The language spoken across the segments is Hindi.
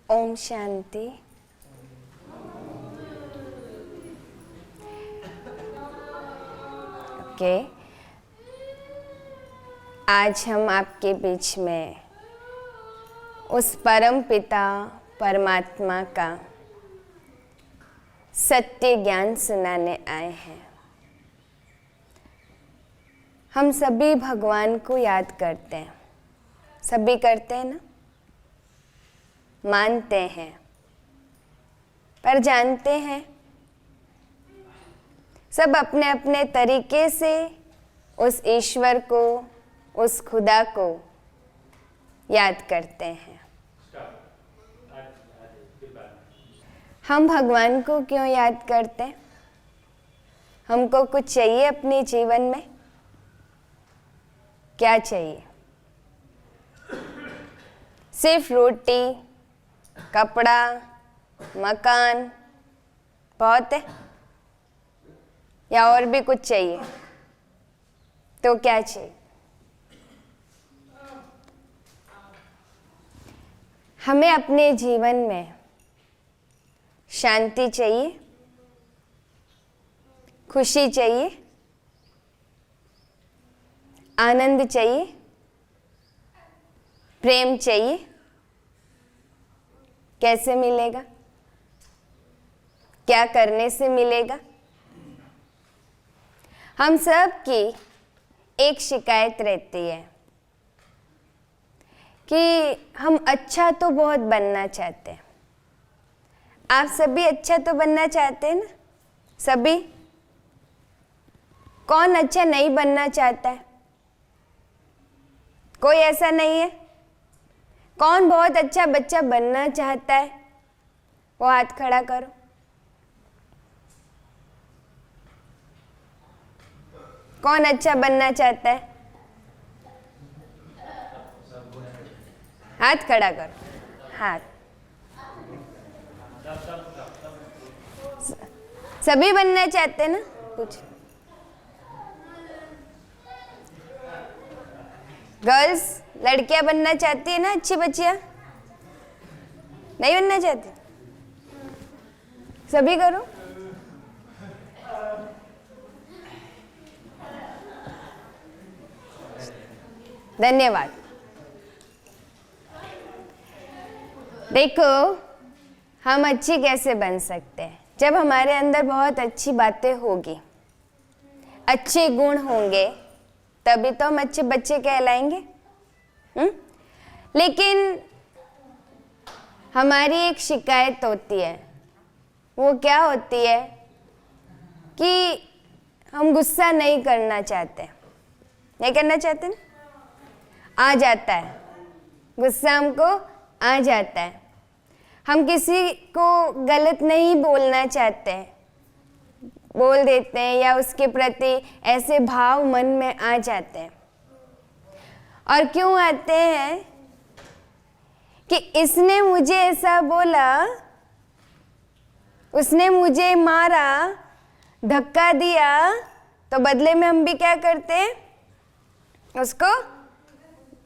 ओम शांति। ओके, आज हम आपके बीच में उस परम पिता परमात्मा का सत्य ज्ञान सुनाने आए हैं। हम सभी भगवान को याद करते हैं, सभी करते हैं ना, मानते हैं, पर जानते हैं सब अपने अपने तरीके से उस ईश्वर को, उस खुदा को याद करते हैं। हम भगवान को क्यों याद करते हैं? हमको कुछ चाहिए अपने जीवन में? क्या चाहिए? सिर्फ रोटी, कपड़ा, मकान बहुत है या और भी कुछ चाहिए? तो क्या चाहिए? हमें अपने जीवन में शांति चाहिए, खुशी चाहिए, आनंद चाहिए, प्रेम चाहिए। कैसे मिलेगा? क्या करने से मिलेगा? हम सब की एक शिकायत रहती है कि हम अच्छा तो बहुत बनना चाहते हैं। आप सभी अच्छा तो बनना चाहते हैं ना? सभी? कौन अच्छा नहीं बनना चाहता है? कोई ऐसा नहीं है? कौन बहुत अच्छा बच्चा बनना चाहता है? वो हाथ खड़ा करो। कौन अच्छा बनना चाहता है? हाथ खड़ा करो। हाथ सभी बनना चाहते हैं ना? कुछ गर्ल्स, लड़कियां बनना चाहती है ना? अच्छी बच्चियां नहीं बनना चाहती? सभी करो। धन्यवाद। देखो, हम अच्छी कैसे बन सकते हैं? जब हमारे अंदर बहुत अच्छी बातें होगी, अच्छे गुण होंगे, तभी तो हम अच्छे बच्चे कहलाएंगे। लेकिन हमारी एक शिकायत होती है। वो क्या होती है कि हम गुस्सा नहीं करना चाहते। नहीं करना चाहते ना? आ जाता है गुस्सा, हमको आ जाता है। हम किसी को गलत नहीं बोलना चाहते, बोल देते हैं, या उसके प्रति ऐसे भाव मन में आ जाते हैं। और क्यों आते हैं? कि इसने मुझे ऐसा बोला, उसने मुझे मारा, धक्का दिया, तो बदले में हम भी क्या करते हैं? उसको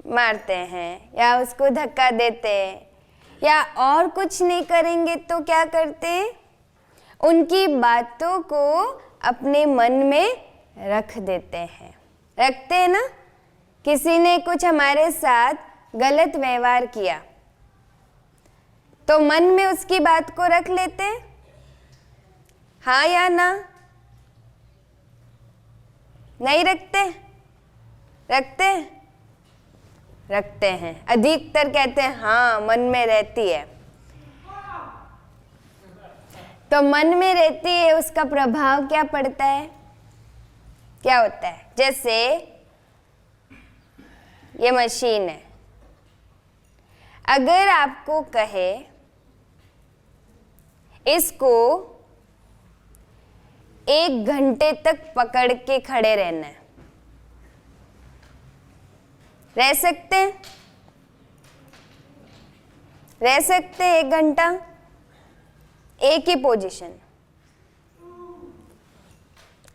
मारते हैं या उसको धक्का देते हैं, या और कुछ नहीं करेंगे तो क्या करते हैं? उनकी बातों को अपने मन में रख देते हैं। रखते हैं ना? किसी ने कुछ हमारे साथ गलत व्यवहार किया तो मन में उसकी बात को रख लेते हैं, हाँ या ना? नहीं रखते? रखते हैं? रखते हैं। अधिकतर कहते हैं हाँ, मन में रहती है। तो मन में रहती है, उसका प्रभाव क्या पड़ता है? क्या होता है? जैसे ये मशीन है, अगर आपको कहे इसको 1 घंटे तक पकड़ के खड़े रहना है, रह सकते हैं? रह सकते हैं 1 घंटा एक ही पोजीशन?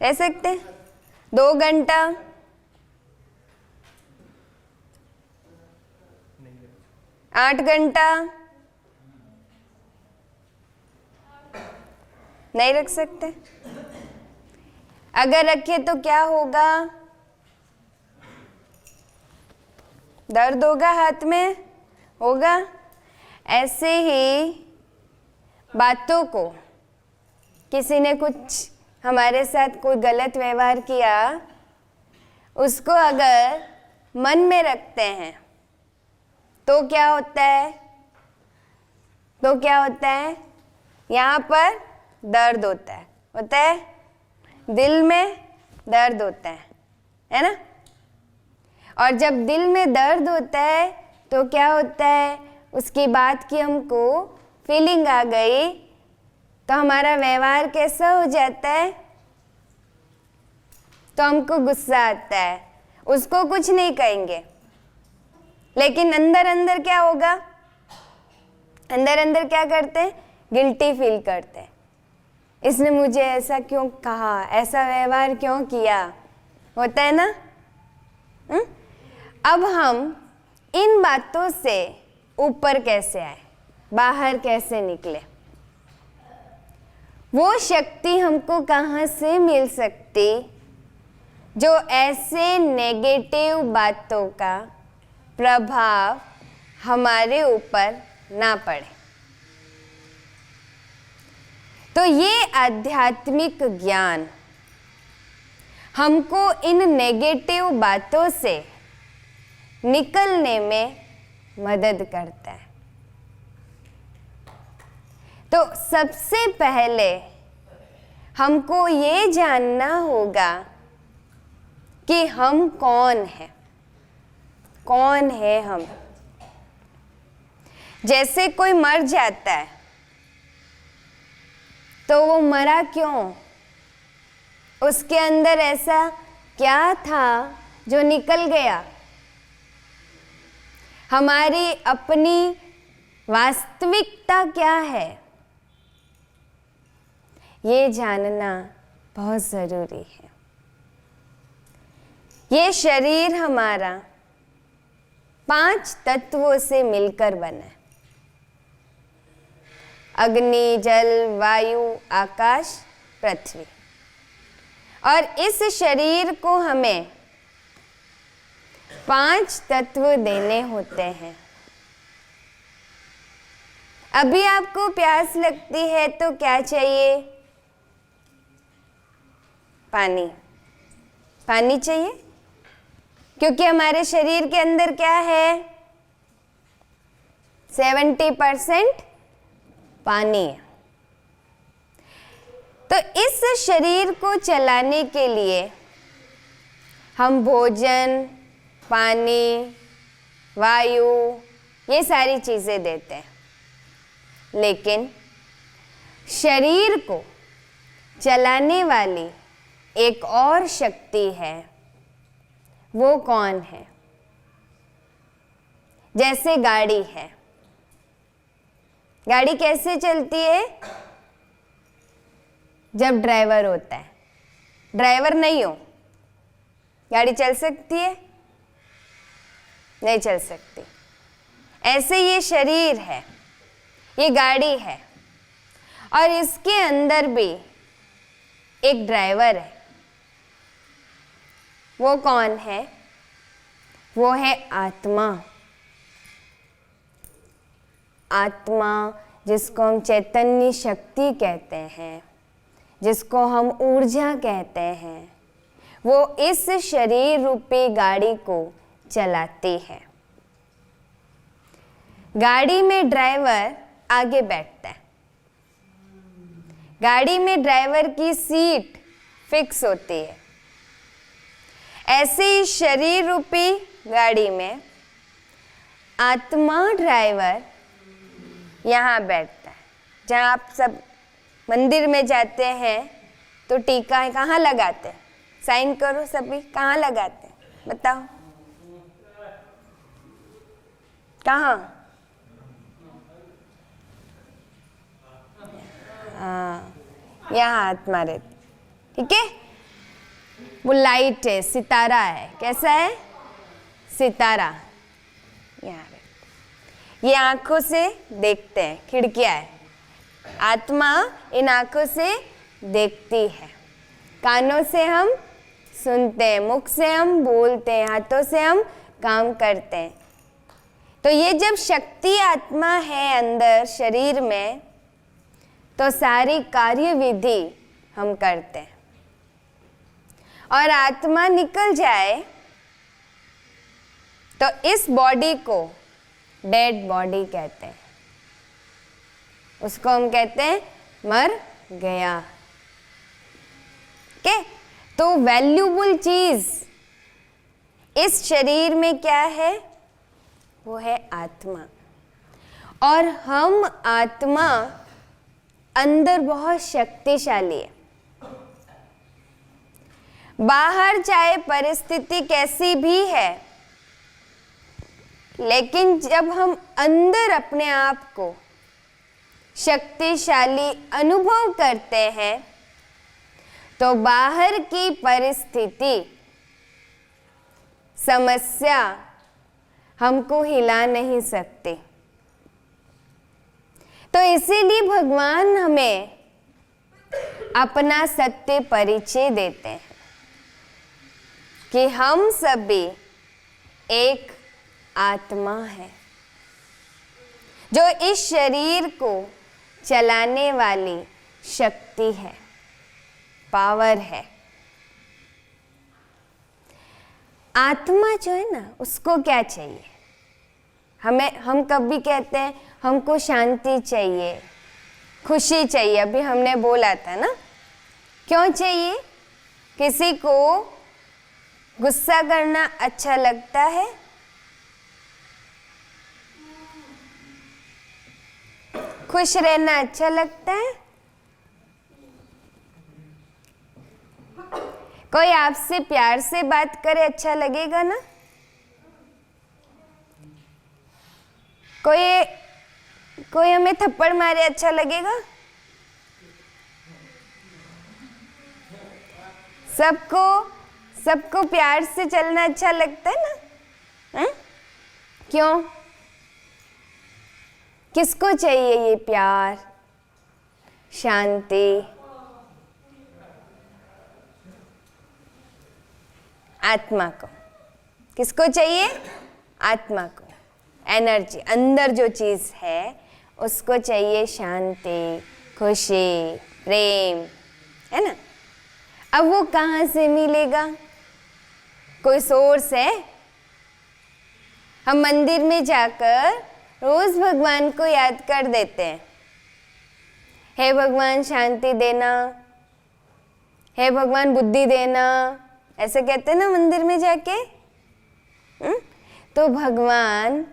रह सकते हैं? 2 घंटा? 8 घंटा? नहीं रख सकते। अगर रखे तो क्या होगा? दर्द होगा, हाथ में होगा। ऐसे ही बातों को, किसी ने कुछ हमारे साथ कोई गलत व्यवहार किया, उसको अगर मन में रखते हैं तो क्या होता है? तो क्या होता है? यहाँ पर दर्द होता है, दिल में दर्द होता है ना? और जब दिल में दर्द होता है तो क्या होता है? उसकी बात की हमको फीलिंग आ गई तो हमारा व्यवहार कैसा हो जाता है? तो हमको गुस्सा आता है, उसको कुछ नहीं कहेंगे, लेकिन अंदर अंदर क्या होगा? अंदर अंदर क्या करते हैं? गिल्टी फील करते हैं। इसने मुझे ऐसा क्यों कहा, ऐसा व्यवहार क्यों किया, होता है ना? अब हम इन बातों से ऊपर कैसे आए, बाहर कैसे निकले? वो शक्ति हमको कहाँ से मिल सकती जो ऐसे नेगेटिव बातों का प्रभाव हमारे ऊपर ना पड़े? तो ये आध्यात्मिक ज्ञान हमको इन नेगेटिव बातों से निकलने में मदद करता है। तो सबसे पहले हमको ये जानना होगा कि हम कौन हैं, कौन है हम। जैसे कोई मर जाता है तो वो मरा क्यों? उसके अंदर ऐसा क्या था जो निकल गया? हमारी अपनी वास्तविकता क्या है, ये जानना बहुत ज़रूरी है। ये शरीर हमारा 5 तत्वों से मिलकर बना है। अग्नि, जल, वायु, आकाश, पृथ्वी। और इस शरीर को हमें 5 तत्व देने होते हैं। अभी आपको प्यास लगती है तो क्या चाहिए? पानी। पानी चाहिए, क्योंकि हमारे शरीर के अंदर क्या है? 70% पानी है। तो इस शरीर को चलाने के लिए हम भोजन, पानी, वायु, ये सारी चीज़ें देते हैं, लेकिन शरीर को चलाने वाली एक और शक्ति है। वो कौन है? जैसे गाड़ी है, गाड़ी कैसे चलती है? जब ड्राइवर होता है। ड्राइवर नहीं हो, गाड़ी चल सकती है? नहीं चल सकती। ऐसे ये शरीर है, ये गाड़ी है, और इसके अंदर भी एक ड्राइवर है। वो कौन है? वो है आत्मा। आत्मा, जिसको हम चैतन्य शक्ति कहते हैं, जिसको हम ऊर्जा कहते हैं, वो इस शरीर रूपी गाड़ी को चलाती है। गाड़ी में ड्राइवर आगे बैठता है। गाड़ी में ड्राइवर की सीट फिक्स होती है। ऐसे ही शरीर रूपी गाड़ी में आत्मा ड्राइवर यहाँ बैठता है। जहाँ आप सब मंदिर में जाते हैं तो टीका कहाँ लगाते हैं? साइन करो सभी, कहाँ लगाते हैं बताओ? कहाँ? हाँ, यहाँ आत्मा रहती, ठीक है। वो लाइट है, सितारा है। कैसा है? सितारा। यहाँ रहती, ये आंखों से देखते हैं, खिड़कियाँ है। आत्मा इन आंखों से देखती है, कानों से हम सुनते हैं, मुख से हम बोलते हैं, हाथों से हम काम करते हैं। तो ये जब शक्ति आत्मा है अंदर शरीर में, तो सारी कार्य विधि हम करते हैं। और आत्मा निकल जाए तो इस बॉडी को डेड बॉडी कहते हैं, उसको हम कहते हैं मर गया। ओके, तो वैल्यूबल चीज इस शरीर में क्या है? वो है आत्मा। और हम आत्मा अंदर बहुत शक्तिशाली है। बाहर चाहे परिस्थिति कैसी भी है, लेकिन जब हम अंदर अपने आप को शक्तिशाली अनुभव करते हैं, तो बाहर की परिस्थिति, समस्या हमको हिला नहीं सकती। तो इसीलिए भगवान हमें अपना सत्य परिचय देते हैं कि हम सभी एक आत्मा है, जो इस शरीर को चलाने वाली शक्ति है, पावर है। आत्मा जो है ना, उसको क्या चाहिए? हम कभी कहते हैं हमको शांति चाहिए, खुशी चाहिए। अभी हमने बोला था ना, क्यों चाहिए? किसी को गुस्सा करना अच्छा लगता है? खुश रहना अच्छा लगता है? कोई आपसे प्यार से बात करे अच्छा लगेगा ना? कोई हमें थप्पड़ मारे अच्छा लगेगा? सबको प्यार से चलना अच्छा लगता है ना? है? क्यों? किसको चाहिए ये प्यार, शांति? आत्मा को। किसको चाहिए? आत्मा को। एनर्जी, अंदर जो चीज है उसको चाहिए शांति, खुशी, प्रेम, है ना? अब वो कहाँ से मिलेगा? कोई सोर्स है? हम मंदिर में जाकर रोज भगवान को याद कर देते हैं, हे भगवान शांति देना, हे भगवान बुद्धि देना, ऐसे कहते हैं ना मंदिर में जाके। तो भगवान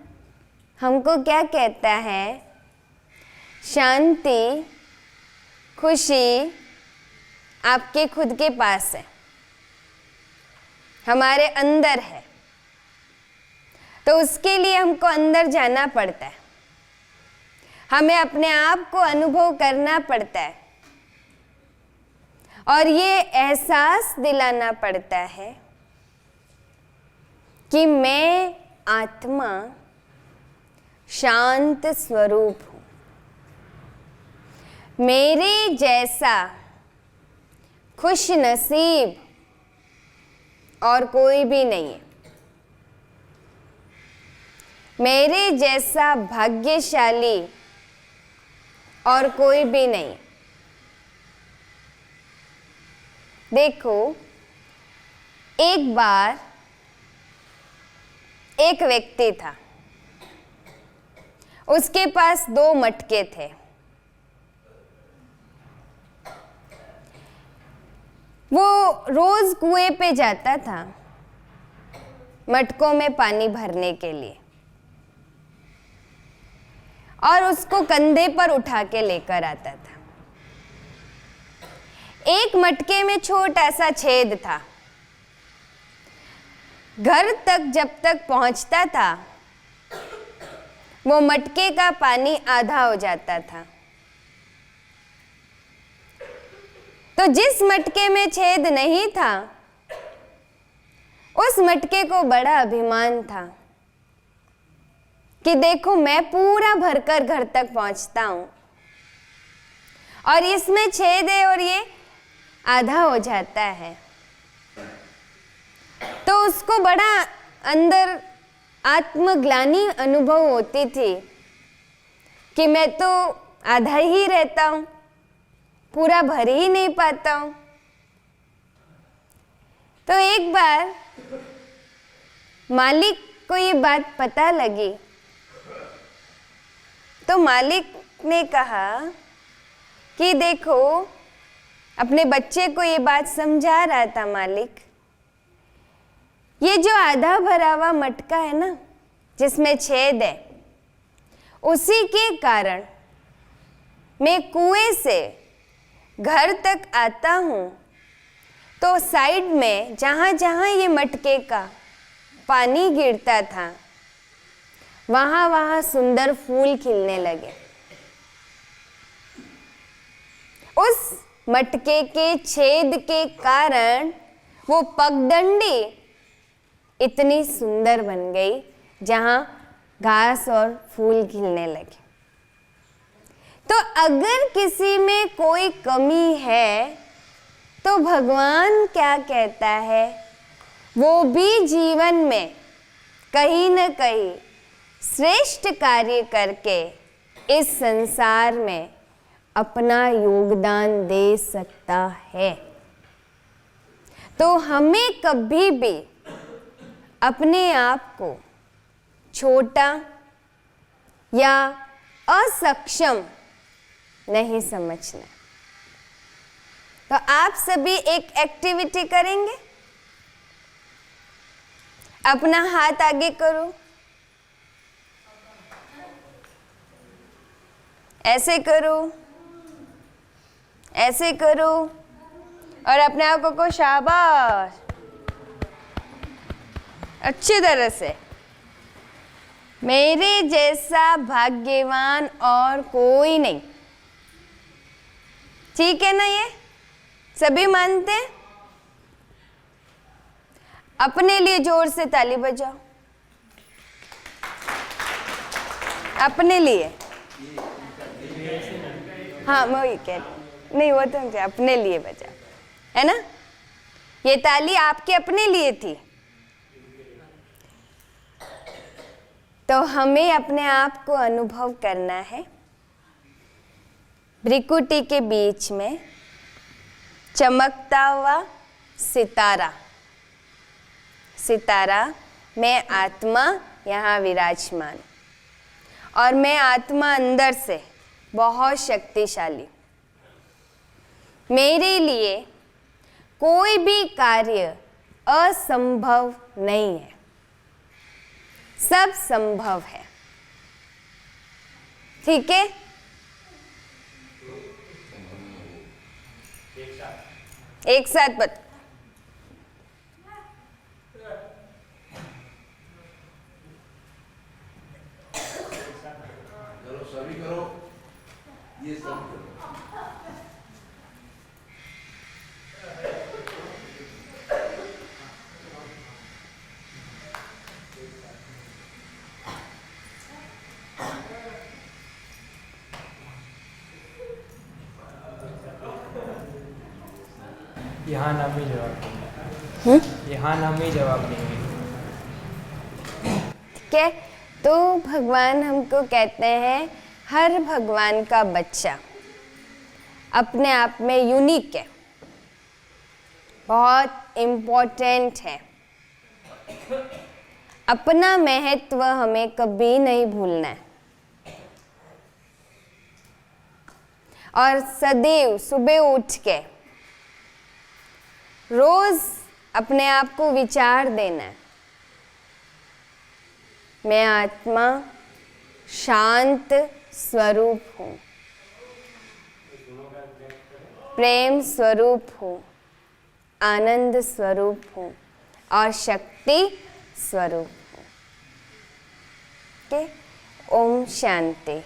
हमको क्या कहता है? शांति, खुशी आपके खुद के पास है, हमारे अंदर है। तो उसके लिए हमको अंदर जाना पड़ता है, हमें अपने आप को अनुभव करना पड़ता है, और ये एहसास दिलाना पड़ता है कि मैं आत्मा शांत स्वरूप हूं, मेरे जैसा खुश नसीब और कोई भी नहीं है, मेरे जैसा भाग्यशाली और कोई भी नहीं। देखो, एक बार एक व्यक्ति था, उसके पास 2 मटके थे। वो रोज कुएं पे जाता था मटकों में पानी भरने के लिए, और उसको कंधे पर उठा के लेकर आता था। एक मटके में छोटा सा छेद था। घर तक जब तक पहुंचता था, वो मटके का पानी आधा हो जाता था। तो जिस मटके में छेद नहीं था, उस मटके को बड़ा अभिमान था कि देखो मैं पूरा भरकर घर तक पहुंचता हूं, और इसमें छेद है और ये आधा हो जाता है, तो उसको बड़ा अंदर आत्मग्लानि अनुभव होती थी कि मैं तो आधा ही रहता हूँ, पूरा भर ही नहीं पाता हूँ। तो एक बार मालिक को ये बात पता लगी, तो मालिक ने कहा कि देखो, अपने बच्चे को ये बात समझा रहा था मालिक, ये जो आधा भरा हुआ मटका है ना, जिसमें छेद है, उसी के कारण मैं कुएं से घर तक आता हूँ तो साइड में जहाँ जहाँ ये मटके का पानी गिरता था, वहाँ वहाँ सुंदर फूल खिलने लगे। उस मटके के छेद के कारण वो पगडंडी इतनी सुंदर बन गई, जहाँ घास और फूल खिलने लगे। तो अगर किसी में कोई कमी है, तो भगवान क्या कहता है, वो भी जीवन में कहीं न कहीं श्रेष्ठ कार्य करके इस संसार में अपना योगदान दे सकता है। तो हमें कभी भी अपने आप को छोटा या असक्षम नहीं समझना। तो आप सभी एक एक्टिविटी करेंगे। अपना हाथ आगे करो, ऐसे करो, ऐसे करो, और अपने आप को शाबाश, अच्छी तरह से। मेरे जैसा भाग्यवान और कोई नहीं। ठीक है ना? ये सभी मानते हैं? अपने लिए जोर से ताली बजाओ, अपने लिए। हाँ, मैं वही कह रही, नहीं वो तो मुझे अपने लिए बजाओ, है ना? ये ताली आपके अपने लिए थी। तो हमें अपने आप को अनुभव करना है, भ्रिकुटी के बीच में चमकता हुआ सितारा। सितारा, मैं आत्मा यहाँ विराजमान, और मैं आत्मा अंदर से बहुत शक्तिशाली। मेरे लिए कोई भी कार्य असंभव नहीं है, सब संभव है। ठीक है? एक साथ बता। चलो सभी करो, ये सब करो। यहाँ नाम ही जवाब देंगे। यहाँ नाम ही जवाब देंगे। ठीक है? तो भगवान हमको कहते हैं, हर भगवान का बच्चा अपने आप में यूनिक है, बहुत इम्पोर्टेंट है। अपना महत्व हमें कभी नहीं भूलना है, और सदैव सुबह उठ के रोज अपने आप को विचार देना है, मैं आत्मा शांत स्वरूप हूँ, प्रेम स्वरूप हूँ, आनंद स्वरूप हूँ और शक्ति स्वरूप हूँ। ओके? ओम शांति।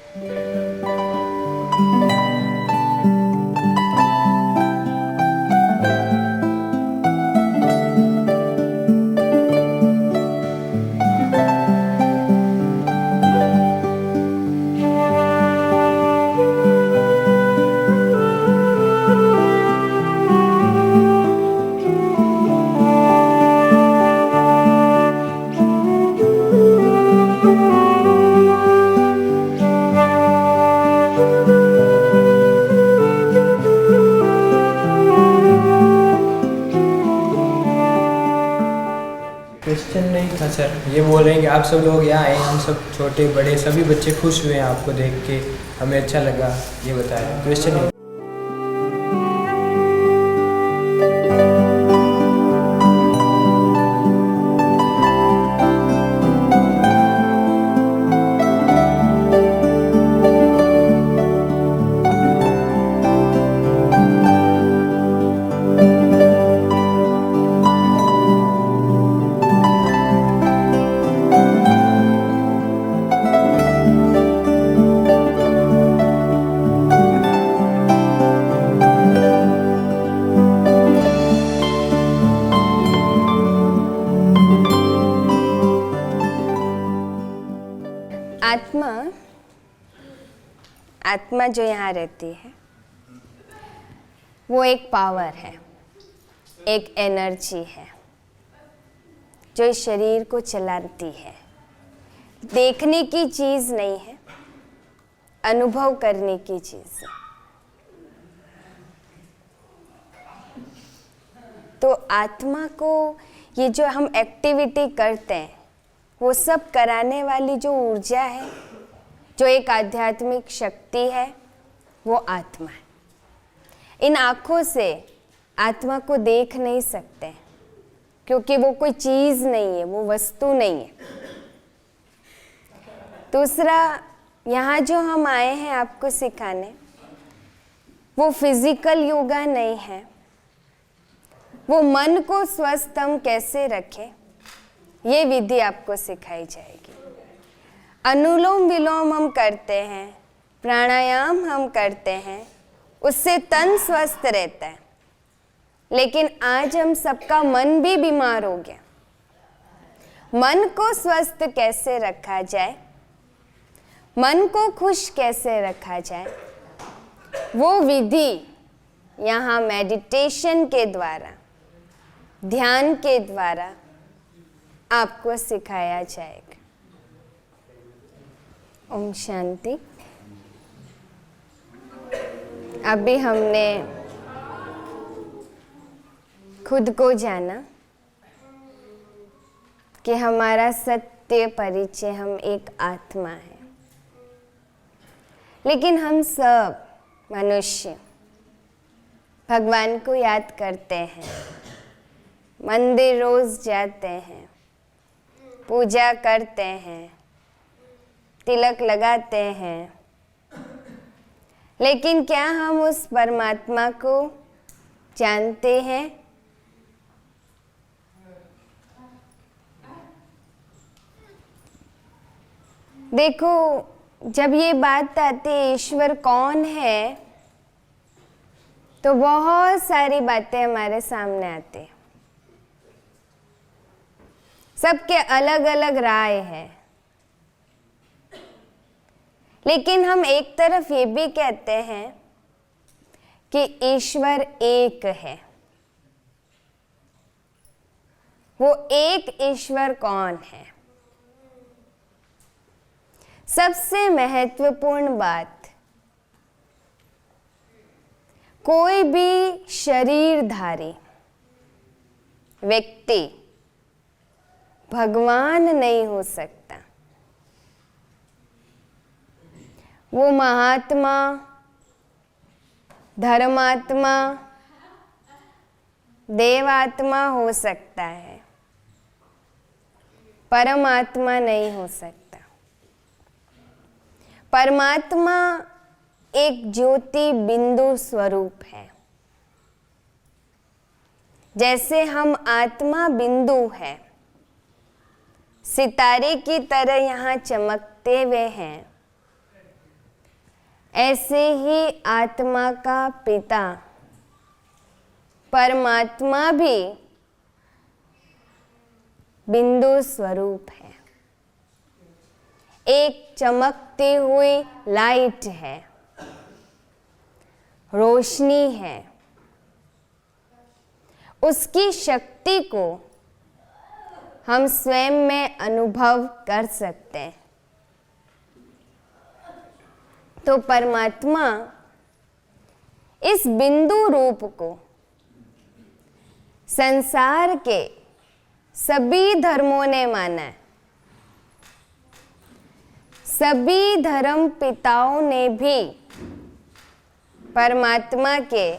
हाँ सर, ये बोल रहे हैं कि आप सब लोग यहाँ आए, हम सब छोटे बड़े सभी बच्चे खुश हुए हैं आपको देख के, हमें अच्छा लगा, ये बताया। क्वेश्चन आत्मा आत्मा जो यहाँ रहती है वो एक पावर है, एक एनर्जी है जो इस शरीर को चलाती है। देखने की चीज़ नहीं है, अनुभव करने की चीज़ है। तो आत्मा को ये जो हम एक्टिविटी करते हैं वो सब कराने वाली जो ऊर्जा है, जो एक आध्यात्मिक शक्ति है, वो आत्मा है। इन आँखों से आत्मा को देख नहीं सकते क्योंकि वो कोई चीज़ नहीं है, वो वस्तु नहीं है। दूसरा, यहाँ जो हम आए हैं आपको सिखाने, वो फिजिकल योगा नहीं है। वो मन को स्वस्थ हम कैसे रखें, ये विधि आपको सिखाई जाएगी। अनुलोम विलोम हम करते हैं, प्राणायाम हम करते हैं, उससे तन स्वस्थ रहता है। लेकिन आज हम सबका मन भी बीमार हो गया। मन को स्वस्थ कैसे रखा जाए, मन को खुश कैसे रखा जाए, वो विधि यहाँ मेडिटेशन के द्वारा, ध्यान के द्वारा आपको सिखाया जाएगा। ओम शांति। अभी हमने खुद को जाना कि हमारा सत्य परिचय हम एक आत्मा है। लेकिन हम सब मनुष्य भगवान को याद करते हैं, मंदिर रोज जाते हैं, पूजा करते हैं, तिलक लगाते हैं। लेकिन क्या हम उस परमात्मा को जानते हैं? देखो, जब ये बात आती है ईश्वर कौन है, तो बहुत सारी बातें हमारे सामने आती हैं। सबके अलग अलग राय है। लेकिन हम एक तरफ ये भी कहते हैं कि ईश्वर एक है। वो एक ईश्वर कौन है? सबसे महत्वपूर्ण बात, कोई भी शरीरधारी व्यक्ति भगवान नहीं हो सकता। वो महात्मा, धर्मात्मा, देवात्मा हो सकता है, परमात्मा नहीं हो सकता। परमात्मा एक ज्योति बिंदु स्वरूप है। जैसे हम आत्मा बिंदु है, सितारे की तरह यहाँ चमकते हुए हैं, ऐसे ही आत्मा का पिता परमात्मा भी बिंदु स्वरूप है, एक चमकती हुई लाइट है, रोशनी है। उसकी शक्ति को हम स्वयं में अनुभव कर सकते हैं। तो परमात्मा इस बिंदु रूप को संसार के सभी धर्मों ने माना है, सभी धर्म पिताओं ने भी परमात्मा के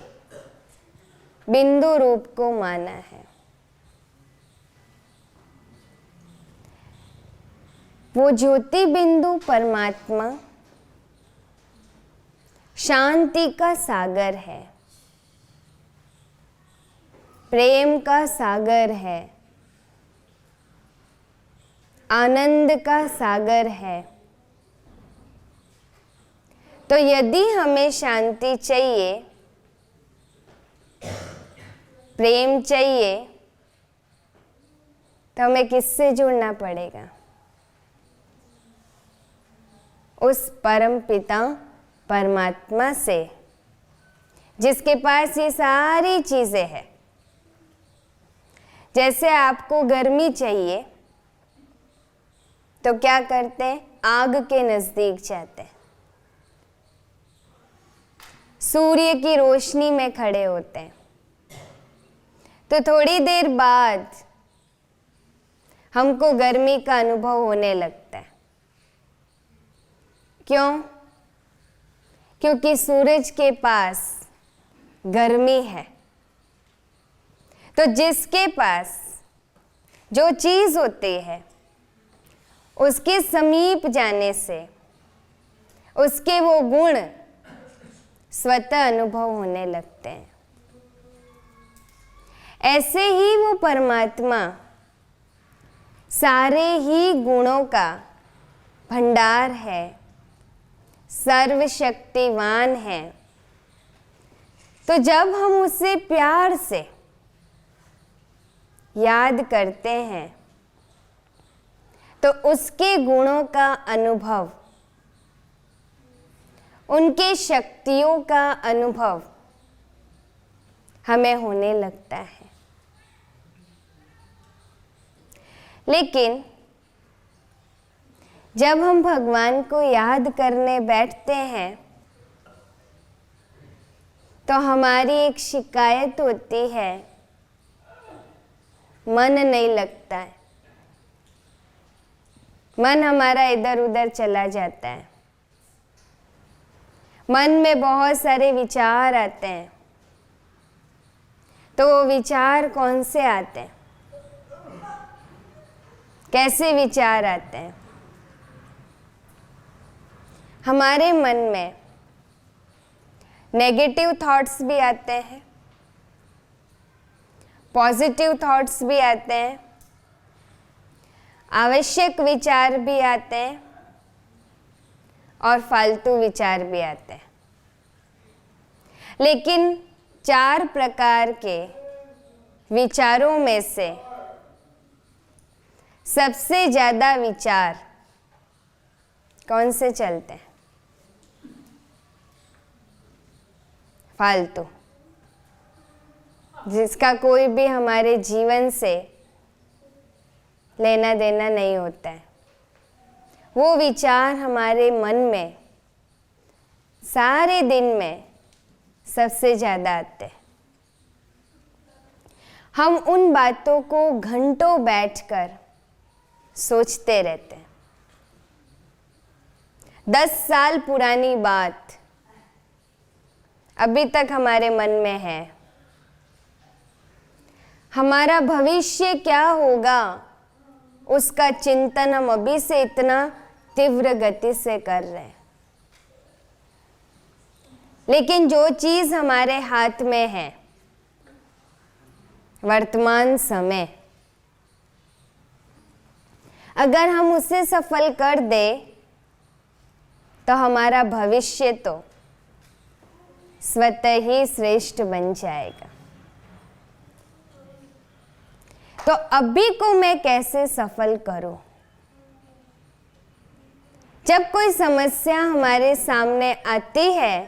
बिंदु रूप को माना है। वो ज्योति बिंदु परमात्मा शांति का सागर है, प्रेम का सागर है, आनंद का सागर है। तो यदि हमें शांति चाहिए, प्रेम चाहिए, तो हमें किससे जुड़ना पड़ेगा? उस परम पिता परमात्मा से, जिसके पास ये सारी चीजें हैं। जैसे आपको गर्मी चाहिए तो क्या करते हैं? आग के नजदीक जाते हैं, सूर्य की रोशनी में खड़े होते हैं। तो थोड़ी देर बाद हमको गर्मी का अनुभव होने लगता है। क्यों? क्योंकि सूरज के पास गर्मी है। तो जिसके पास जो चीज होती है, उसके समीप जाने से उसके वो गुण स्वतः अनुभव होने लगते हैं। ऐसे ही वो परमात्मा सारे ही गुणों का भंडार है, सर्वशक्तिवान है। तो जब हम उसे प्यार से याद करते हैं तो उसके गुणों का अनुभव, उनके शक्तियों का अनुभव हमें होने लगता है। लेकिन जब हम भगवान को याद करने बैठते हैं तो हमारी एक शिकायत होती है, मन नहीं लगता है, मन हमारा इधर उधर चला जाता है, मन में बहुत सारे विचार आते हैं। तो वो विचार कौन से आते हैं? कैसे विचार आते हैं? हमारे मन में नेगेटिव थॉट्स भी आते हैं, पॉजिटिव थॉट्स भी आते हैं, आवश्यक विचार भी आते हैं और फालतू विचार भी आते हैं। लेकिन 4 प्रकार के विचारों में से सबसे ज्यादा विचार कौन से चलते हैं? फालतू, जिसका कोई भी हमारे जीवन से लेना देना नहीं होता है। वो विचार हमारे मन में सारे दिन में सबसे ज्यादा आते हैं। हम उन बातों को घंटों बैठकर सोचते रहते हैं। 10 साल पुरानी बात अभी तक हमारे मन में है। हमारा भविष्य क्या होगा, उसका चिंतन हम अभी से इतना तीव्र गति से कर रहे हैं। लेकिन जो चीज हमारे हाथ में है, वर्तमान समय, अगर हम उसे सफल कर दे तो हमारा भविष्य तो स्वतः ही श्रेष्ठ बन जाएगा। तो अभी को मैं कैसे सफल करूं? जब कोई समस्या हमारे सामने आती है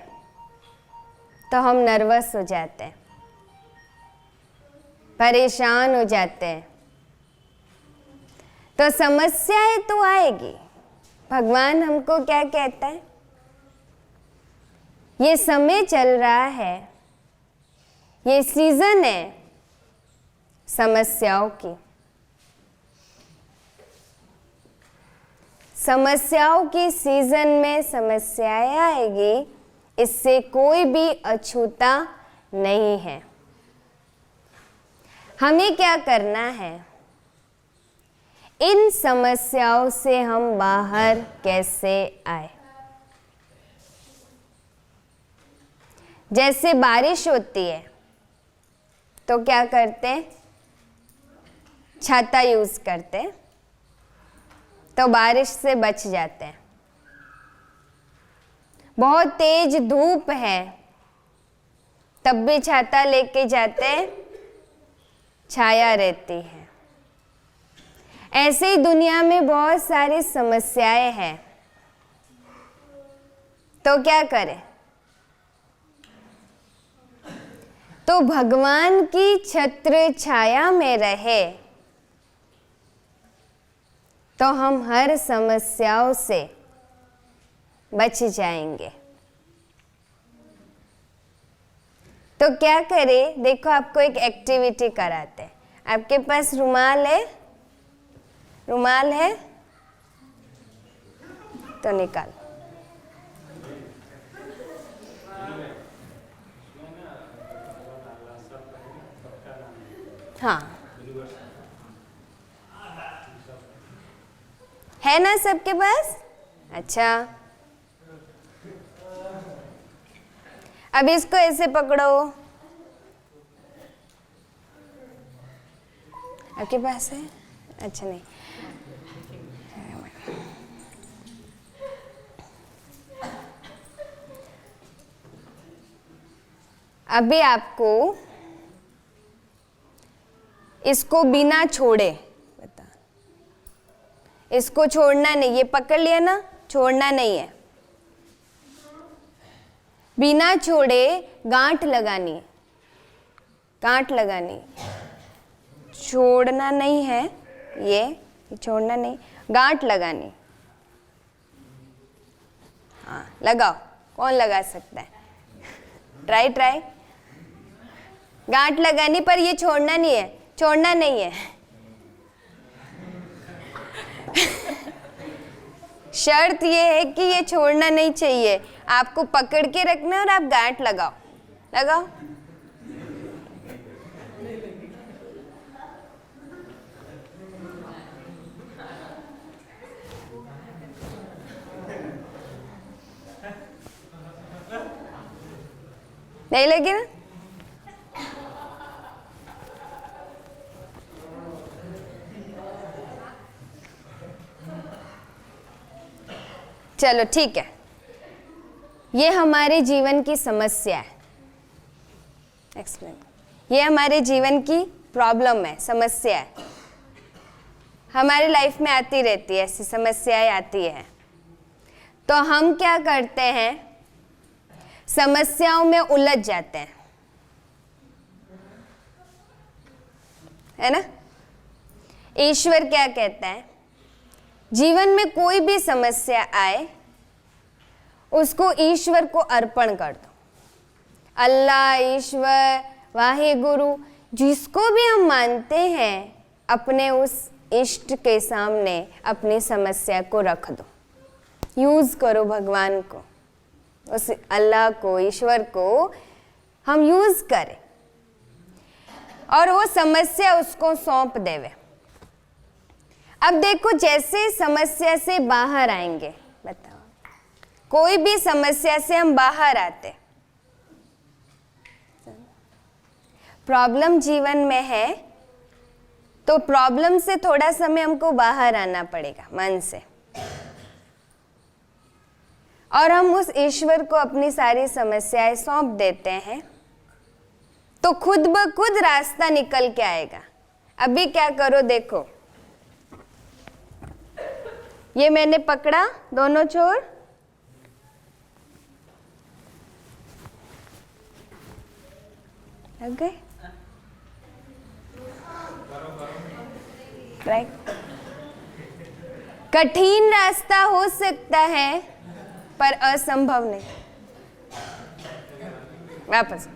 तो हम नर्वस हो जाते हैं, परेशान हो जाते हैं। तो समस्याएं तो आएगी। भगवान हमको क्या कहता है? ये समय चल रहा है, ये सीजन है समस्याओं की। समस्याओं की सीजन में समस्याएं आएगी, इससे कोई भी अछूता नहीं है। हमें क्या करना है? इन समस्याओं से हम बाहर कैसे आए? जैसे बारिश होती है तो क्या करते हैं? छाता यूज करते हैं, तो बारिश से बच जाते हैं। बहुत तेज धूप है तब भी छाता लेके जाते हैं, छाया रहती है। ऐसे ही दुनिया में बहुत सारी समस्याएं हैं, तो क्या करें? तो भगवान की छत्र छाया में रहे तो हम हर समस्याओं से बच जाएंगे। तो क्या करें? देखो, आपको एक एक्टिविटी कराते हैं। आपके पास रुमाल है? रुमाल है तो निकाल। हाँ, है ना सबके पास? अच्छा, अब इसको ऐसे पकड़ो। आपके पास है? अच्छा, नहीं। अभी आपको इसको बिना छोड़े, बता, इसको छोड़ना नहीं। ये पकड़ लिया ना, छोड़ना नहीं है। बिना छोड़े गांठ लगानी है, गांठ लगानी, छोड़ना नहीं है। ये छोड़ना नहीं, गांठ लगानी। हाँ, लगाओ। कौन लगा सकता है? Try try. गांठ लगानी, पर ये छोड़ना नहीं है, छोड़ना नहीं है। शर्त ये है कि ये छोड़ना नहीं चाहिए। आपको पकड़ के रखना है और आप गांठ लगाओ, लगाओ। नहीं लगे ना? चलो ठीक है, ये हमारे जीवन की समस्या है। एक्सप्लेन। ये हमारे जीवन की प्रॉब्लम है, समस्या है। हमारी लाइफ में आती रहती है, ऐसी समस्याएं आती है। तो हम क्या करते हैं? समस्याओं में उलझ जाते हैं, है ना? ईश्वर क्या कहता है? जीवन में कोई भी समस्या आए, उसको ईश्वर को अर्पण कर दो। अल्लाह, ईश्वर, वाहेगुरु, जिसको भी हम मानते हैं, अपने उस इष्ट के सामने अपनी समस्या को रख दो। यूज करो भगवान को, उस अल्लाह को, ईश्वर को हम यूज करें और वो समस्या उसको सौंप देवे। अब देखो, जैसे समस्या से बाहर आएंगे, बताओ, कोई भी समस्या से हम बाहर आते, प्रॉब्लम जीवन में है तो प्रॉब्लम से थोड़ा समय हमको बाहर आना पड़ेगा मन से, और हम उस ईश्वर को अपनी सारी समस्याएं सौंप देते हैं, तो खुद ब खुद रास्ता निकल के आएगा। अभी क्या करो, देखो, ये मैंने पकड़ा दोनों छोर, लग गए? राइट। कठिन रास्ता हो सकता है पर असंभव नहीं। वापस।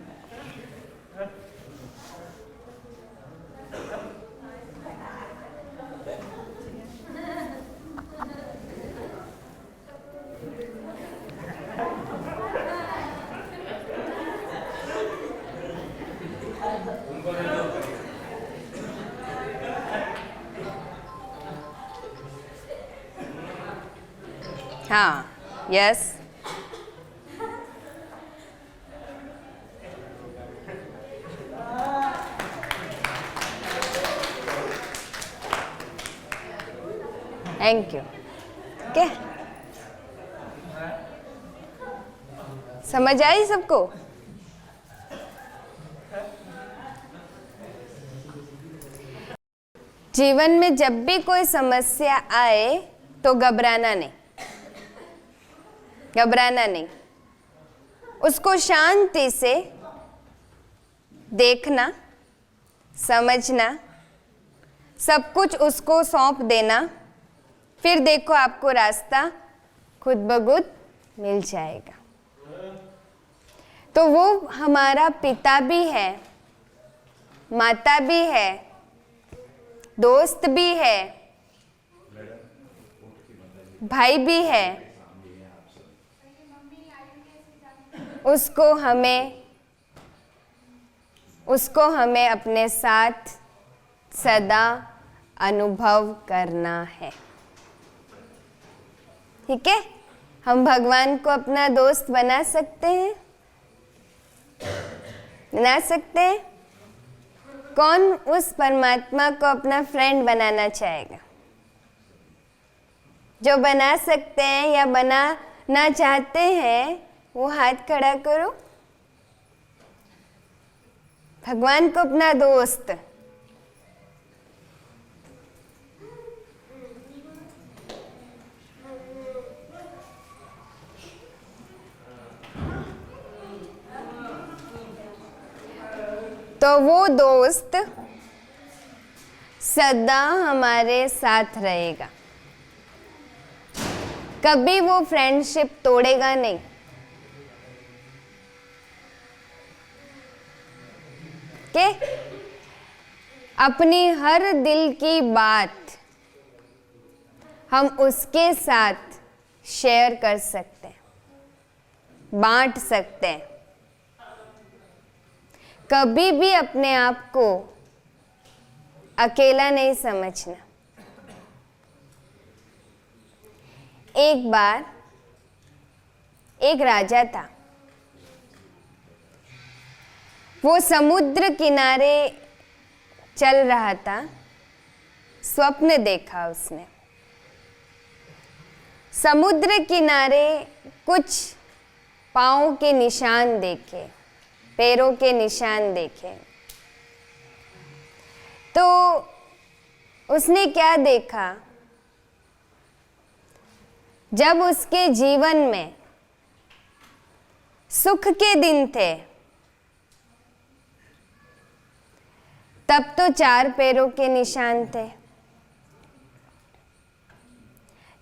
हाँ, यस। Thank you. ओके, समझ आई सबको? जीवन में जब भी कोई समस्या आए तो घबराना नहीं, घबराना नहीं। उसको शांति से देखना, समझना, सब कुछ उसको सौंप देना, फिर देखो आपको रास्ता खुद ब खुद मिल जाएगा। तो वो हमारा पिता भी है, माता भी है, दोस्त भी है, भाई भी है। उसको हमें अपने साथ सदा अनुभव करना है। ठीक है? हम भगवान को अपना दोस्त बना सकते हैं? बना सकते हैं? कौन उस परमात्मा को अपना फ्रेंड बनाना चाहेगा? जो बना सकते हैं या बनाना चाहते हैं वो हाथ खड़ा करो। भगवान को अपना दोस्त। तो वो दोस्त सदा हमारे साथ रहेगा, कभी वो फ्रेंडशिप तोड़ेगा नहीं। के अपनी हर दिल की बात हम उसके साथ शेयर कर सकते हैं, बांट सकते हैं। कभी भी अपने आप को अकेला नहीं समझना। एक बार एक राजा था, वो समुद्र किनारे चल रहा था। स्वप्न देखा उसने। समुद्र किनारे कुछ पाँव के निशान देखे, पैरों के निशान देखे। तो उसने क्या देखा? जब उसके जीवन में सुख के दिन थे तब तो 4 पैरों के निशान थे।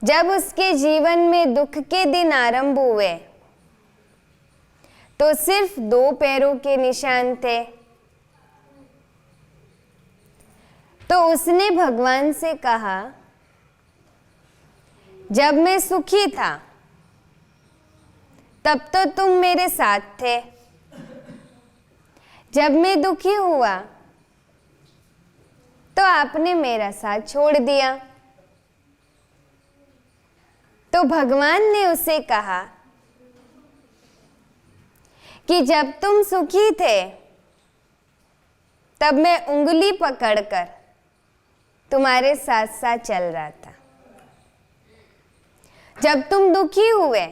जब उसके जीवन में दुख के दिन आरंभ हुए तो सिर्फ 2 पैरों के निशान थे। तो उसने भगवान से कहा, जब मैं सुखी था तब तो तुम मेरे साथ थे, जब मैं दुखी हुआ तो आपने मेरा साथ छोड़ दिया। तो भगवान ने उसे कहा कि जब तुम सुखी थे तब मैं उंगली पकड़कर तुम्हारे साथ साथ चल रहा था। जब तुम दुखी हुए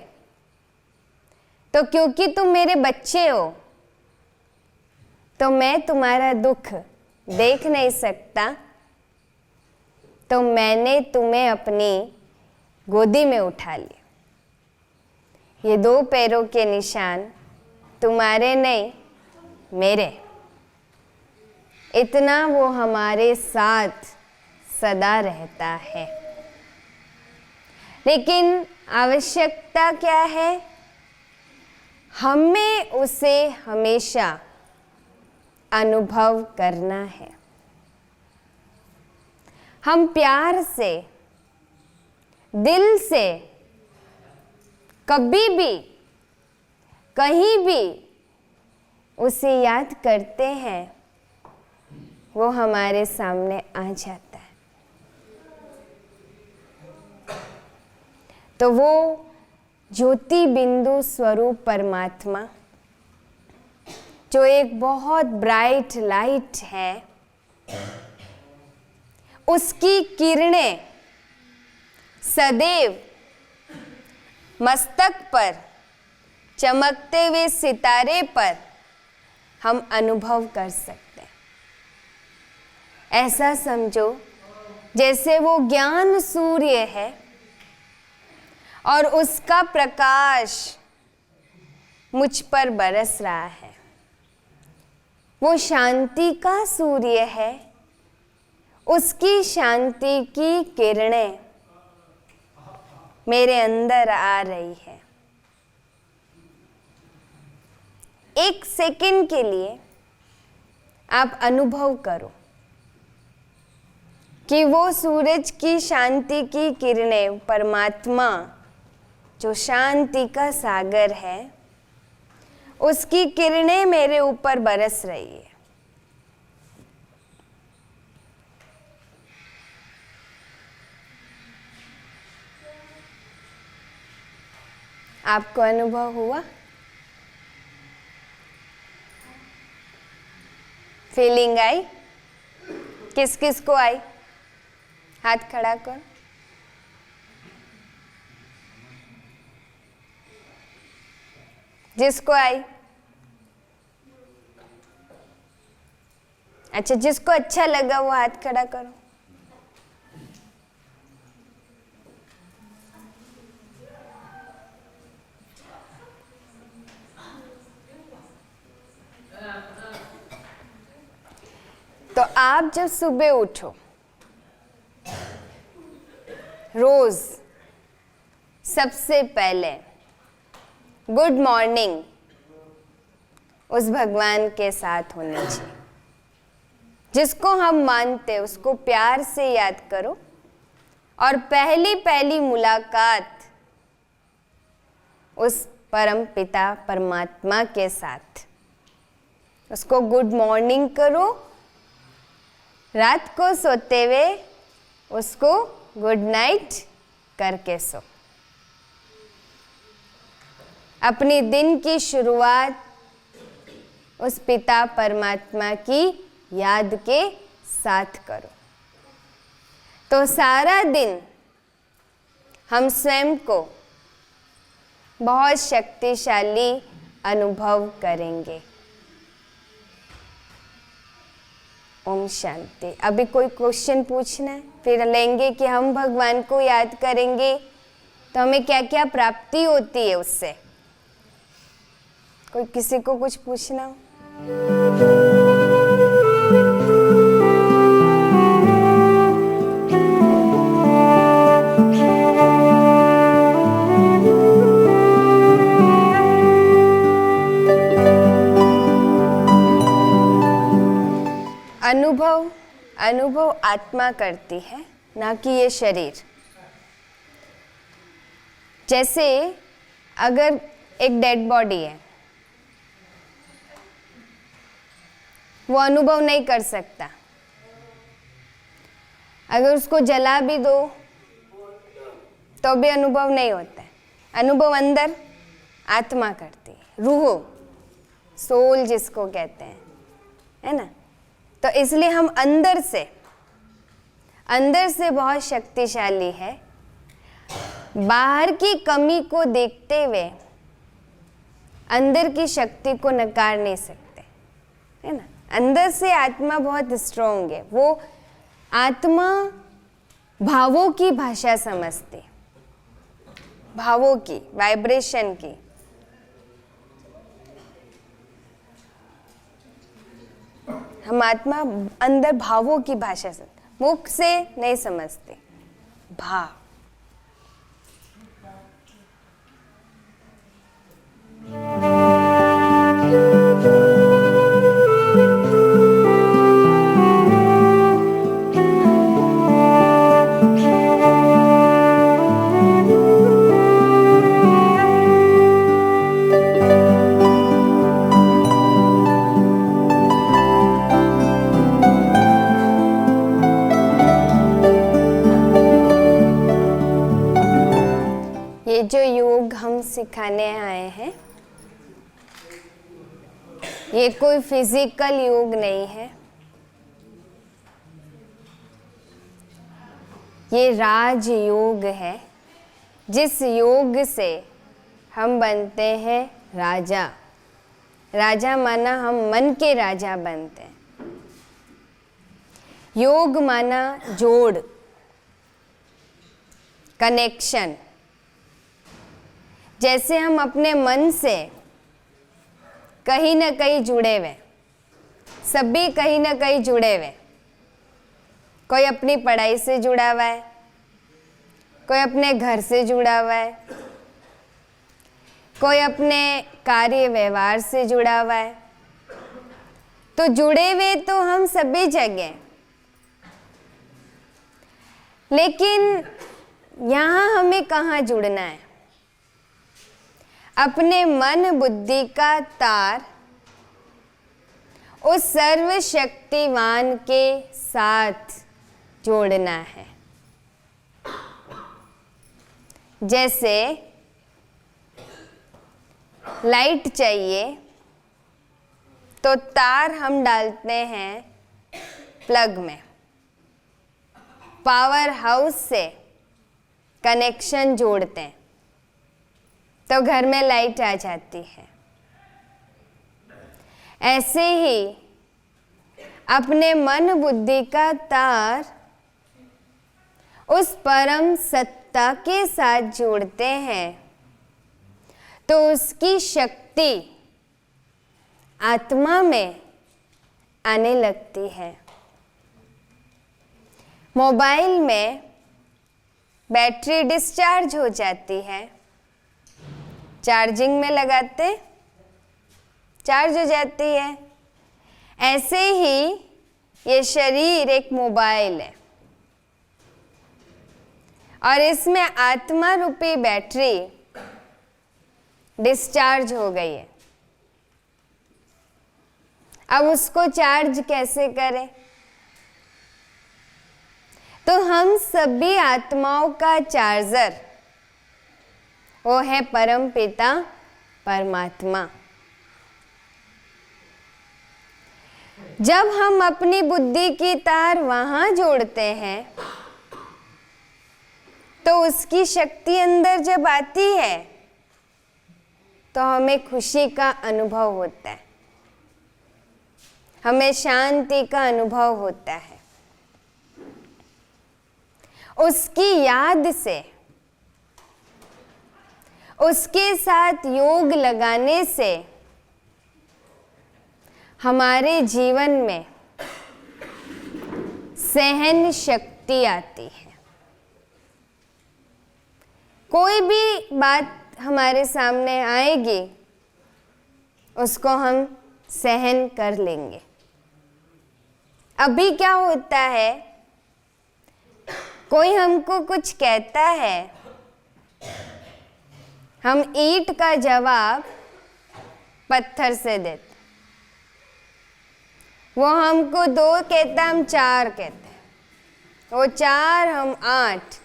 तो क्योंकि तुम मेरे बच्चे हो तो मैं तुम्हारा दुख देख नहीं सकता, तो मैंने तुम्हें अपनी गोदी में उठा लिया। ये 2 पैरों के निशान तुम्हारे नहीं, मेरे। इतना वो हमारे साथ सदा रहता है। लेकिन आवश्यकता क्या है? हमें उसे हमेशा अनुभव करना है। हम प्यार से, दिल से, कभी भी, कहीं भी उसे याद करते हैं, वो हमारे सामने आ जाता है। तो वो ज्योति बिंदु स्वरूप परमात्मा जो एक बहुत ब्राइट लाइट है, उसकी किरणें सदैव मस्तक पर चमकते हुए सितारे पर हम अनुभव कर सकते हैं। ऐसा समझो जैसे वो ज्ञान सूर्य है और उसका प्रकाश मुझ पर बरस रहा है। वो शांति का सूर्य है, उसकी शांति की किरणें मेरे अंदर आ रही है। एक सेकंड के लिए आप अनुभव करो कि वो सूरज की शांति की किरणें, परमात्मा जो शांति का सागर है, उसकी किरणें मेरे ऊपर बरस रही है। आपको अनुभव हुआ? फीलिंग आई? किस किस को आई? हाथ खड़ा कर। जिसको आई? अच्छा, जिसको अच्छा लगा वो हाथ खड़ा करो। तो आप जब सुबह उठो, रोज सबसे पहले गुड मॉर्निंग उस भगवान के साथ होनी चाहिए। जिसको हम मानते हैं उसको प्यार से याद करो और पहली पहली मुलाकात उस परम पिता परमात्मा के साथ, उसको गुड मॉर्निंग करो। रात को सोते हुए उसको गुड नाइट करके सो। अपनी दिन की शुरुआत उस पिता परमात्मा की याद के साथ करो, तो सारा दिन हम स्वयं को बहुत शक्तिशाली अनुभव करेंगे। ओम शांति। अभी कोई क्वेश्चन पूछना है? फिर लेंगे कि हम भगवान को याद करेंगे तो हमें क्या क्या प्राप्ति होती है उससे। कोई किसी को कुछ पूछना हो? अनुभव आत्मा करती है, ना कि ये शरीर। जैसे अगर एक डेड बॉडी है, वो अनुभव नहीं कर सकता। अगर उसको जला भी दो तो भी अनुभव नहीं होता है। अनुभव अंदर आत्मा करती है, रूह, सोल जिसको कहते हैं, है ना। तो इसलिए हम अंदर से बहुत शक्तिशाली है। बाहर की कमी को देखते हुए अंदर की शक्ति को नकार नहीं सकते, है ना। अंदर से आत्मा बहुत स्ट्रोंग है। वो आत्मा भावों की भाषा समझती, भावों की, वाइब्रेशन की। हम आत्मा अंदर भावों की भाषा से, मुख से नहीं समझते, भाव। सिखाने आए हैं। ये कोई फिजिकल योग नहीं है, ये राज योग है, जिस योग से हम बनते हैं राजा। राजा माना हम मन के राजा बनते हैं। योग माना जोड़, कनेक्शन। जैसे हम अपने मन से कहीं ना कहीं जुड़े हुए, सभी कहीं ना कहीं जुड़े हुए। कोई अपनी पढ़ाई से जुड़ा हुआ है, कोई अपने घर से जुड़ा हुआ है, कोई अपने कार्य व्यवहार से जुड़ा हुआ है। तो जुड़े हुए तो हम सभी जगह, लेकिन यहाँ हमें कहाँ जुड़ना है? अपने मन बुद्धि का तार उस सर्वशक्तिमान के साथ जोड़ना है। जैसे लाइट चाहिए तो तार हम डालते हैं प्लग में, पावर हाउस से कनेक्शन जोड़ते हैं तो घर में लाइट आ जाती है। ऐसे ही अपने मन बुद्धि का तार उस परम सत्ता के साथ जोड़ते हैं तो उसकी शक्ति आत्मा में आने लगती है। मोबाइल में बैटरी डिस्चार्ज हो जाती है, चार्जिंग में लगाते चार्ज हो जाती है। ऐसे ही ये शरीर एक मोबाइल है और इसमें आत्मा रूपी बैटरी डिस्चार्ज हो गई है। अब उसको चार्ज कैसे करें? तो हम सभी आत्माओं का चार्जर वो है परम पिता परमात्मा। जब हम अपनी बुद्धि की तार वहां जोड़ते हैं तो उसकी शक्ति अंदर जब आती है तो हमें खुशी का अनुभव होता है, हमें शांति का अनुभव होता है। उसकी याद से, उसके साथ योग लगाने से हमारे जीवन में सहन शक्ति आती है। कोई भी बात हमारे सामने आएगी उसको हम सहन कर लेंगे। अभी क्या होता है, कोई हमको कुछ कहता है, हम ईंट का जवाब पत्थर से देते। वो हमको 2 कहता, हम 4 कहते, वो 4 हम 8।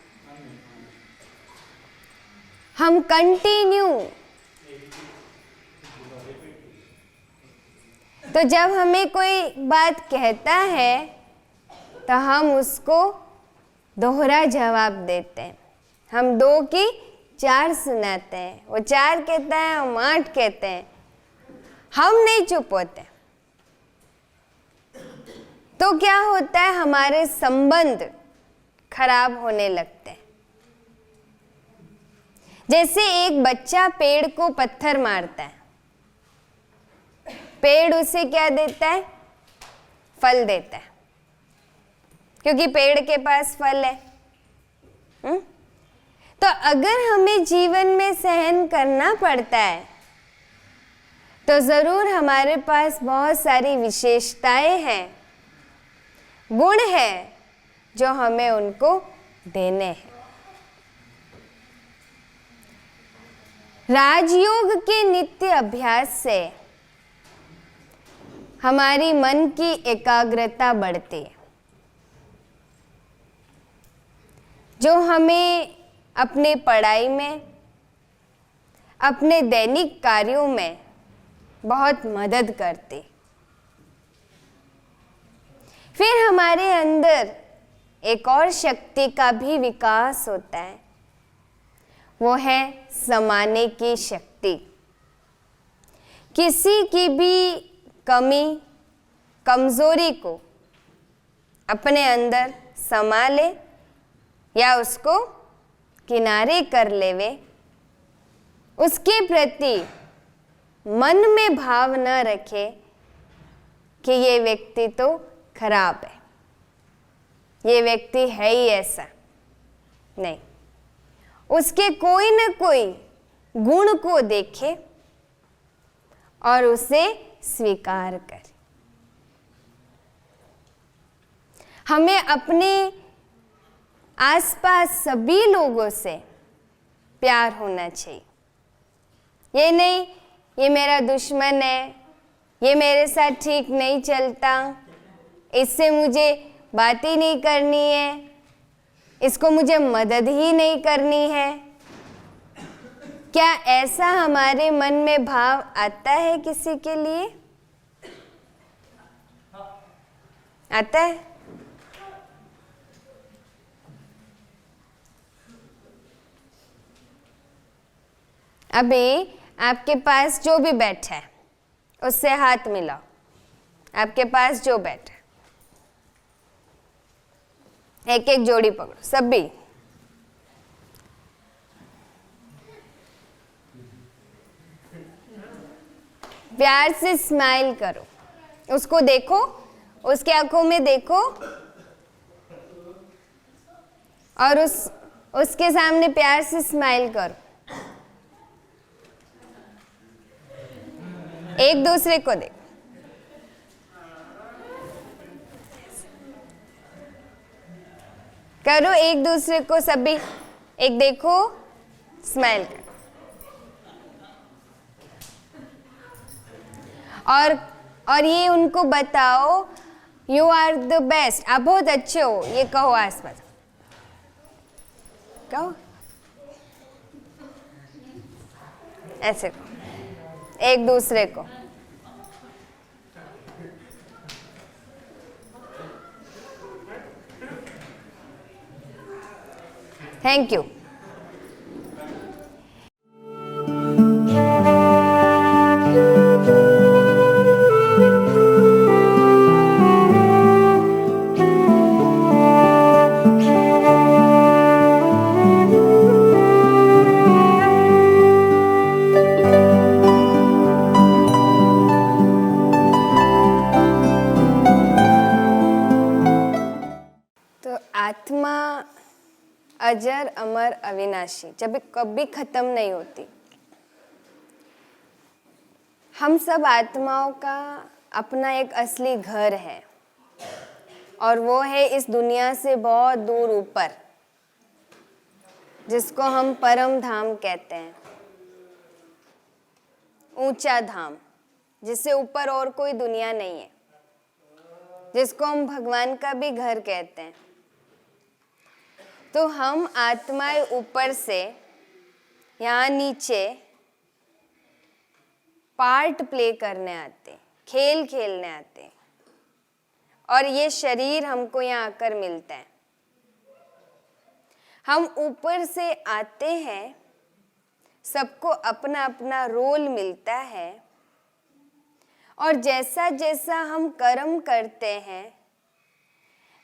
हम कंटिन्यू। तो जब हमें कोई बात कहता है तो हम उसको दोहरा जवाब देते हैं। हम 2 की 4 सुनाते हैं, वो 4 कहता है, हम 8 कहते हैं। हम नहीं चुप होते। तो क्या होता है, हमारे संबंध खराब होने लगते हैं। जैसे एक बच्चा पेड़ को पत्थर मारता है, पेड़ उसे क्या देता है? फल देता है, क्योंकि पेड़ के पास फल है। तो अगर हमें जीवन में सहन करना पड़ता है तो जरूर हमारे पास बहुत सारी विशेषताएं हैं, गुण हैं जो हमें उनको देने हैं। राजयोग के नित्य अभ्यास से हमारी मन की एकाग्रता बढ़ती है, जो हमें अपनी पढ़ाई में, अपने दैनिक कार्यों में बहुत मदद करती। फिर हमारे अंदर एक और शक्ति का भी विकास होता है, वो है समाने की शक्ति। किसी की भी कमी, कमजोरी को अपने अंदर समा ले या उसको किनारे कर लेवे, उसके प्रति मन में भाव न रखे कि ये व्यक्ति तो खराब है, ये व्यक्ति है ही ऐसा। नहीं, उसके कोई न कोई गुण को देखे और उसे स्वीकार करे। हमें अपने आसपास सभी लोगों से प्यार होना चाहिए। ये नहीं ये मेरा दुश्मन है, ये मेरे साथ ठीक नहीं चलता, इससे मुझे बात ही नहीं करनी है, इसको मुझे मदद ही नहीं करनी है। क्या ऐसा हमारे मन में भाव आता है किसी के लिए? आता है? अभी आपके पास जो भी बैठा है उससे हाथ मिलाओ। आपके पास जो बैठा है, एक एक जोड़ी पकड़ो, सभी। प्यार से स्माइल करो, उसको देखो, उसके आंखों में देखो और उसके सामने प्यार से स्माइल करो। एक दूसरे को देखो। करो एक दूसरे को, सभी एक देखो, स्माइल करो। और ये उनको बताओ, यू आर द बेस्ट, आप बहुत अच्छे हो, ये कहो आसपास, कहो ऐसे कहो एक दूसरे को। Thank you. आत्मा अजर अमर अविनाशी, जब कभी खत्म नहीं होती। हम सब आत्माओं का अपना एक असली घर है और वो है इस दुनिया से बहुत दूर ऊपर, जिसको हम परम धाम कहते हैं, ऊंचा धाम, जिससे ऊपर और कोई दुनिया नहीं है, जिसको हम भगवान का भी घर कहते हैं। तो हम आत्माएं ऊपर से यहाँ नीचे पार्ट प्ले करने आते, खेल खेलने आते, और ये शरीर हमको यहाँ आकर मिलता है। हम ऊपर से आते हैं, सबको अपना अपना रोल मिलता है, और जैसा जैसा हम कर्म करते हैं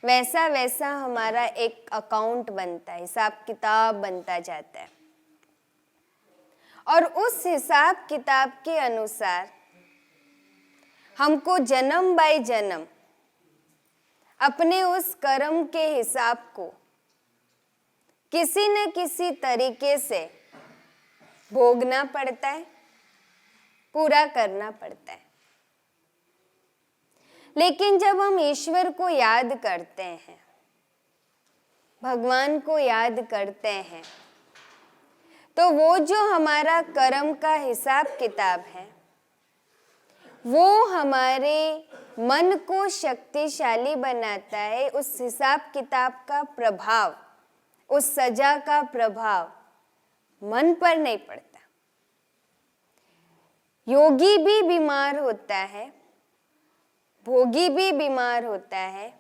वैसा वैसा हमारा एक अकाउंट बनता है, हिसाब किताब बनता जाता है। और उस हिसाब किताब के अनुसार हमको जन्म बाय जन्म अपने उस कर्म के हिसाब को किसी न किसी तरीके से भोगना पड़ता है, पूरा करना पड़ता है। लेकिन जब हम ईश्वर को याद करते हैं, भगवान को याद करते हैं, तो वो जो हमारा कर्म का हिसाब किताब है, वो हमारे मन को शक्तिशाली बनाता है। उस हिसाब किताब का प्रभाव, उस सजा का प्रभाव मन पर नहीं पड़ता, योगी भी बीमार होता है, भोगी भी बीमार होता है।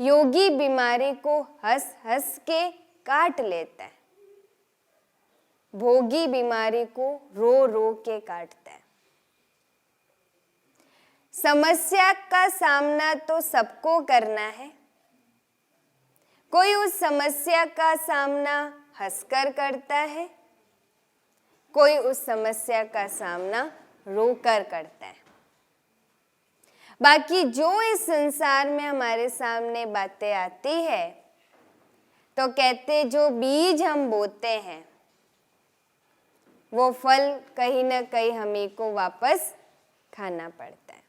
योगी बीमारी को हंस हंस के काट लेता है, भोगी बीमारी को रो रो के काटता है। समस्या का सामना तो सबको करना है। कोई उस समस्या का सामना हंसकर करता है, कोई उस समस्या का सामना रोकर करता है। बाकी जो इस संसार में हमारे सामने बातें आती है, तो कहते जो बीज हम बोते हैं वो फल कहीं ना कहीं हमी को वापस खाना पड़ता है।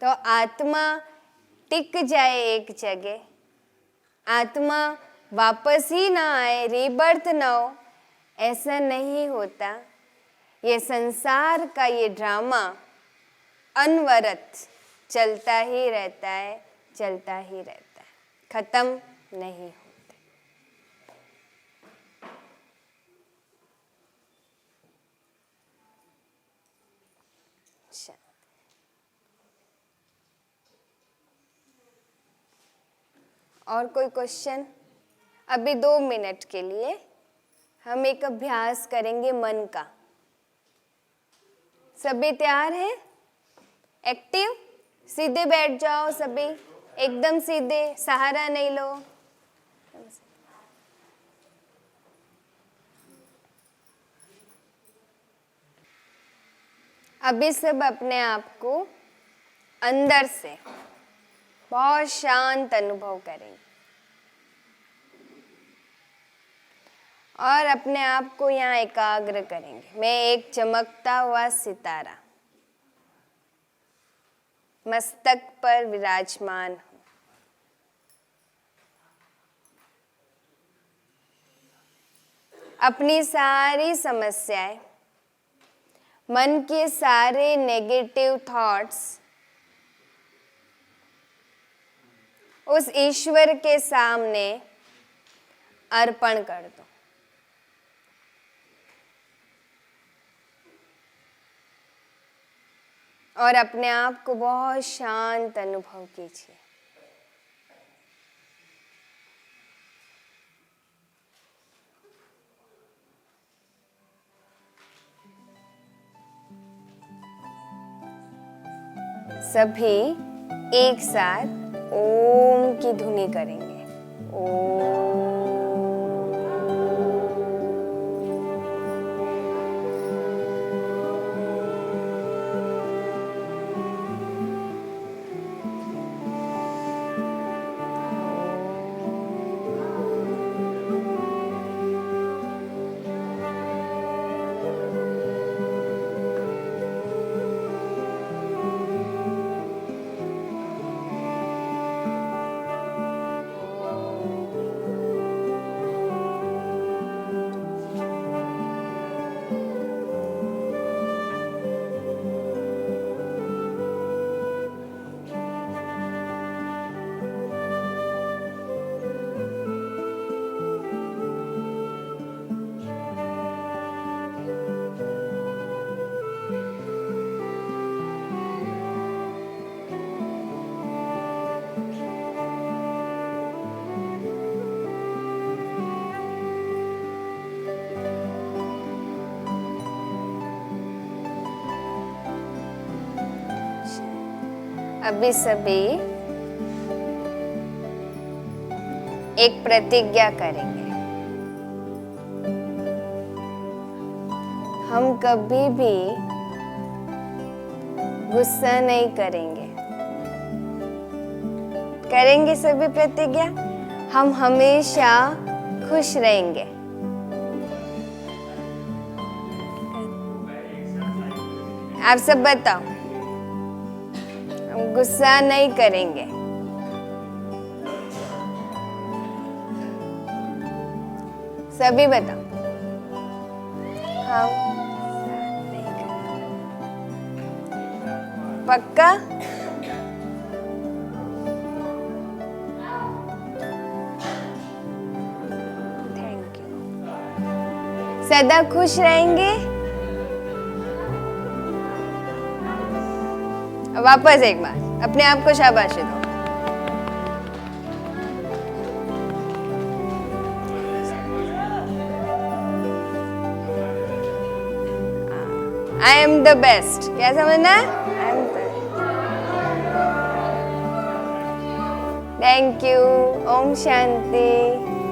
तो आत्मा टिक जाए एक जगह, आत्मा वापस ही ना आए, रीबर्थ ना हो, ऐसा नहीं होता। ये संसार का ये ड्रामा अनवरत चलता ही रहता है, चलता ही रहता है, खत्म नहीं होता। और कोई क्वेश्चन? अभी 2 मिनट के लिए हम एक अभ्यास करेंगे मन का। सभी तैयार हैं? एक्टिव? सीधे बैठ जाओ सभी, एकदम सीधे, सहारा नहीं लो। अभी सब अपने आप को अंदर से बहुत शांत अनुभव करेंगे और अपने आप को यहाँ एकाग्र करेंगे। मैं एक चमकता हुआ सितारा मस्तक पर विराजमान हूँ। अपनी सारी समस्याएं, मन के सारे नेगेटिव थॉट्स उस ईश्वर के सामने अर्पण कर दो। और अपने आप को बहुत शांत अनुभव कीजिए। सभी एक साथ ओम की ध्वनि करेंगे। ओम। अभी सभी एक प्रतिज्ञा करेंगे। हम कभी भी गुस्सा नहीं करेंगे। करेंगे सभी प्रतिज्ञा? हम हमेशा खुश रहेंगे। आप सब बताओ। हम गुस्सा नहीं करेंगे। सभी बताओ। हम नहीं करेंगे। पक्का? सदा खुश रहेंगे। वापस एक बार अपने आप को शाबाशी दो। आई एम द बेस्ट, क्या समझना? I am the. Thank you. Om Shanti.